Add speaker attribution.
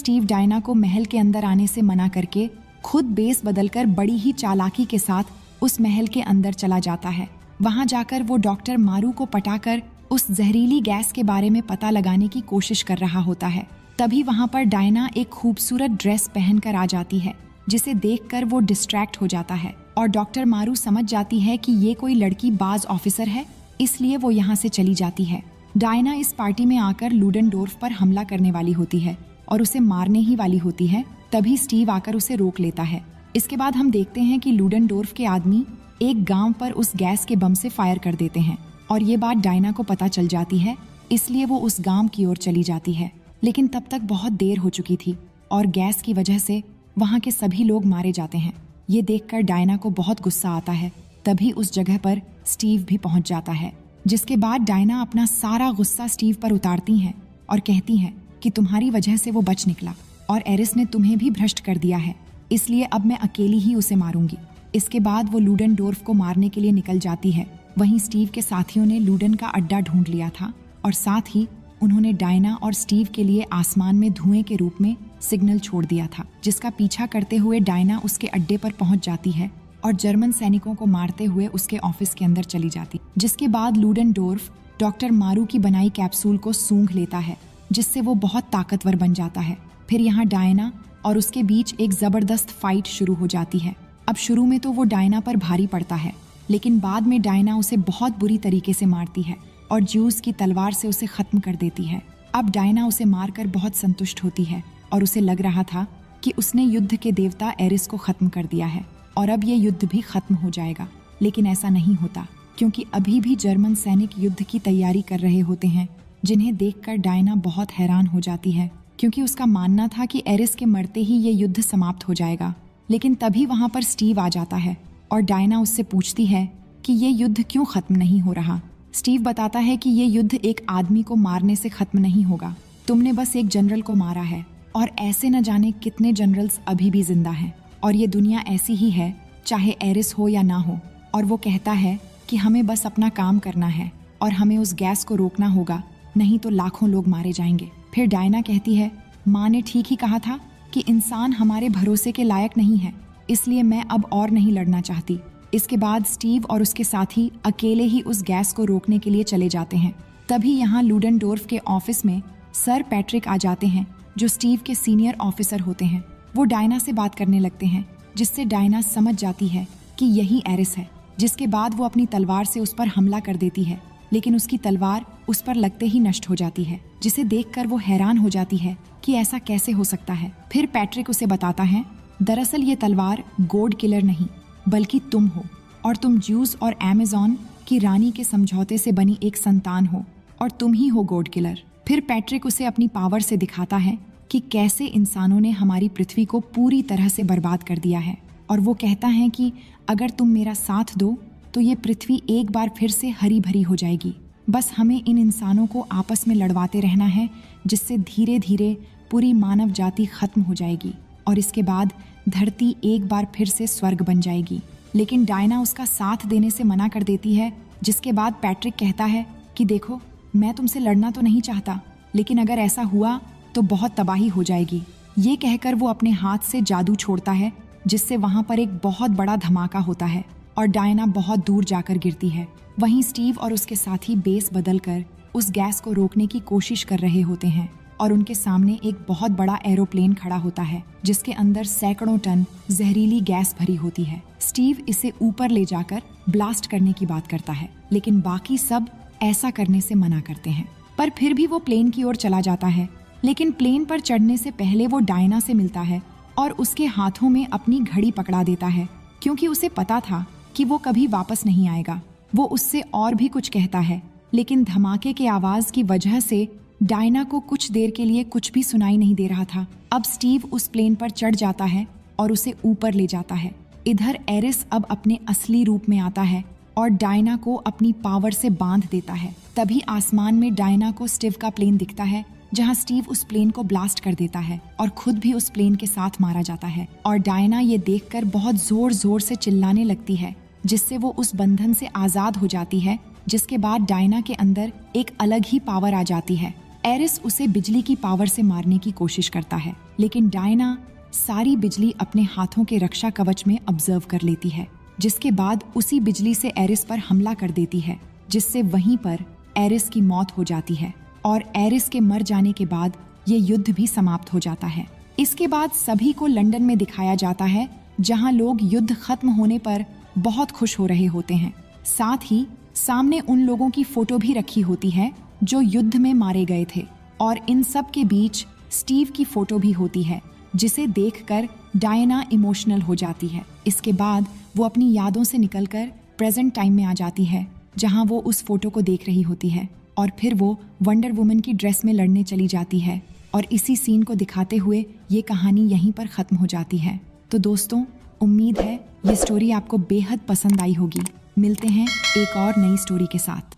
Speaker 1: Steve Diana को महल के अंदर आने से मना करके खुद बेस बदलकर बड़ी ही चालाकी के साथ उस महल के अंदर चला जाता है। वहां जाकर वो डॉक्टर मारू को पटाकर उस जहरीली गैस के बारे में पता लगाने की कोशिश कर रहा होता है। तभी वहां पर डायना एक खूबसूरत ड्रेस पहनकर आ जाती है, जिसे देखकर वो डिस्ट्रैक्ट हो जाता है और डॉक्टर मारू समझ जाती है कि ये कोई लड़की बाज ऑफिसर है, इसलिए वो यहाँ से चली जाती है। डायना इस पार्टी में आकर लूडेनडोर्फ पर हमला करने वाली होती है और उसे मारने ही वाली होती है। तभी स्टीव आकर उसे रोक लेता है। इसके बाद हम देखते हैं कि लूडेनडोर्फ के आदमी एक गांव पर उस गैस के बम से फायर कर देते हैं और ये बात डायना को पता चल जाती है, इसलिए वो उस गांव की ओर चली जाती है। लेकिन तब तक बहुत देर हो चुकी थी और गैस की वजह से वहां के सभी लोग मारे जाते हैं। ये देखकर डायना को बहुत गुस्सा आता है। तभी उस जगह पर स्टीव भी पहुंच जाता है, जिसके बाद डायना अपना सारा गुस्सा स्टीव पर उतारती हैं और कहती हैं कि तुम्हारी वजह से वो बच निकला और एरिस ने तुम्हें भी भ्रष्ट कर दिया है, इसलिए अब मैं अकेली ही उसे मारूंगी। इसके बाद वो लूडेनडोर्फ को मारने के लिए निकल जाती है। वहीं स्टीव के साथियों ने लूडेन का अड्डा ढूंढ लिया था और साथ ही उन्होंने डायना और स्टीव के लिए आसमान में धुएं के रूप में सिग्नल छोड़ दिया था, जिसका पीछा करते हुए डायना उसके अड्डे पर पहुंच जाती है और जर्मन सैनिकों को मारते हुए उसके ऑफिस के अंदर चली जाती। जिसके बाद लूडेनडोर्फ डॉक्टर मारू की बनाई कैप्सूल को सूंघ लेता है, जिससे वो बहुत ताकतवर बन जाता है। फिर यहाँ डायना और उसके बीच एक जबरदस्त फाइट शुरू हो जाती है। अब शुरू में तो वो डायना पर भारी पड़ता है, लेकिन बाद में डायना उसे बहुत बुरी तरीके से मारती है और ज्यूस की तलवार से उसे खत्म कर देती है। अब डायना उसे मारकर बहुत संतुष्ट होती है और उसे लग रहा था कि उसने युद्ध के देवता एरिस को खत्म कर दिया है और अब ये युद्ध भी खत्म हो जाएगा। लेकिन ऐसा नहीं होता, क्योंकि अभी भी जर्मन सैनिक युद्ध की तैयारी कर रहे होते हैं, जिन्हें देखकर डायना बहुत हैरान हो जाती है, क्योंकि उसका मानना था कि एरिस के मरते ही ये युद्ध समाप्त हो जाएगा। लेकिन तभी वहां पर स्टीव आ जाता है और डायना उससे पूछती है कि ये युद्ध क्यों खत्म नहीं हो रहा। स्टीव बताता है कि ये युद्ध एक आदमी को मारने से खत्म नहीं होगा, तुमने बस एक जनरल को मारा है और ऐसे न जाने कितने जनरल्स अभी भी जिंदा हैं और ये दुनिया ऐसी ही है, चाहे एरिस हो या ना हो। और वो कहता है कि हमें बस अपना काम करना है और हमें उस गैस को रोकना होगा, नहीं तो लाखों लोग मारे जाएंगे। फिर डायना कहती है, माँ ने ठीक ही कहा था कि इंसान हमारे भरोसे के लायक नहीं है, इसलिए मैं अब और नहीं लड़ना चाहती। इसके बाद स्टीव और उसके साथी अकेले ही उस गैस को रोकने के लिए चले जाते हैं। तभी यहाँ लूडेनडोर्फ के ऑफिस में सर पैट्रिक आ जाते हैं, जो स्टीव के सीनियर ऑफिसर होते हैं। वो डायना से बात करने लगते हैं, जिससे डायना समझ जाती है कि यही एरिस है। जिसके बाद वो अपनी तलवार से उस पर हमला कर देती है, लेकिन उसकी तलवार उस पर लगते ही नष्ट हो जाती है, जिसे देखकर वो हैरान हो जाती है कि ऐसा कैसे हो सकता है। फिर पैट्रिक उसे बताता है, दरअसल ये तलवार गोड किलर नहीं बल्कि तुम हो और तुम ज्यूस और अमेज़न की रानी के समझौते से बनी एक संतान हो और तुम ही हो गोड किलर। फिर पैट्रिक उसे अपनी पावर से दिखाता है कि कैसे इंसानों ने हमारी पृथ्वी को पूरी तरह से बर्बाद कर दिया है, और वो कहता है कि अगर तुम मेरा साथ दो तो ये पृथ्वी एक बार फिर से हरी भरी हो जाएगी। बस हमें इन इंसानों को आपस में लड़वाते रहना है, जिससे धीरे धीरे पूरी मानव जाति खत्म हो जाएगी और इसके बाद धरती एक बार फिर से स्वर्ग बन जाएगी। लेकिन डायना उसका साथ देने से मना कर देती है, जिसके बाद पैट्रिक कहता है कि देखो, मैं तुमसे लड़ना तो नहीं चाहता, लेकिन अगर ऐसा हुआ तो बहुत तबाही हो जाएगी। ये कहकर वो अपने हाथ से जादू छोड़ता है, जिससे वहां पर एक बहुत बड़ा धमाका होता है और डायना बहुत दूर जाकर गिरती है। वहीं स्टीव और उसके साथी बेस बदलकर उस गैस को रोकने की कोशिश कर रहे होते हैं और उनके सामने एक बहुत बड़ा एरोप्लेन खड़ा होता है, जिसके अंदर सैकड़ों टन जहरीली गैस भरी होती है। स्टीव इसे ऊपर ले जाकर ब्लास्ट करने की बात करता है, लेकिन बाकी सब ऐसा करने से मना करते हैं। पर फिर भी वो प्लेन की ओर चला जाता है, लेकिन प्लेन पर चढ़ने से पहले वो डायना से मिलता है और उसके हाथों में अपनी घड़ी पकड़ा देता है, क्योंकि उसे पता था कि वो कभी वापस नहीं आएगा। वो उससे और भी कुछ कहता है, लेकिन धमाके के आवाज की वजह से डायना को कुछ देर के लिए कुछ भी सुनाई नहीं दे रहा था। अब स्टीव उस प्लेन पर चढ़ जाता है और उसे ऊपर ले जाता है। इधर एरिस अब अपने असली रूप में आता है और डायना को अपनी पावर से बांध देता है। तभी आसमान में डायना को स्टीव का प्लेन दिखता है, जहां स्टीव उस प्लेन को ब्लास्ट कर देता है और खुद भी उस प्लेन के साथ मारा जाता है। और डायना ये देखकर बहुत जोर जोर से चिल्लाने लगती है, जिससे वो उस बंधन से आजाद हो जाती है। जिसके बाद डायना के अंदर एक अलग ही पावर आ जाती है एरिस उसे बिजली की पावर से मारने की कोशिश करता है, लेकिन डायना सारी बिजली अपने हाथों के रक्षा कवच में ऑब्जर्व कर लेती है, जिसके बाद उसी बिजली से एरिस पर हमला कर देती है, जिससे वहीं पर एरिस की मौत हो जाती है और एरिस के मर जाने के बाद ये युद्ध भी समाप्त हो जाता है। इसके बाद सभी को लंदन में दिखाया जाता है, जहां लोग युद्ध खत्म होने पर बहुत खुश हो रहे होते हैं। साथ ही सामने उन लोगों की फोटो भी रखी होती है जो युद्ध में मारे गए थे, और इन सब के बीच स्टीव की फोटो भी होती है, जिसे देखकर डायना इमोशनल हो जाती है। इसके बाद वो अपनी यादों से निकलकर प्रेजेंट टाइम में आ जाती है, जहां वो उस फोटो को देख रही होती है, और फिर वो वंडर वुमन की ड्रेस में लड़ने चली जाती है। और इसी सीन को दिखाते हुए ये कहानी यहीं पर खत्म हो जाती है। तो दोस्तों, उम्मीद है ये स्टोरी आपको बेहद पसंद आई होगी। मिलते हैं एक और नई स्टोरी के साथ।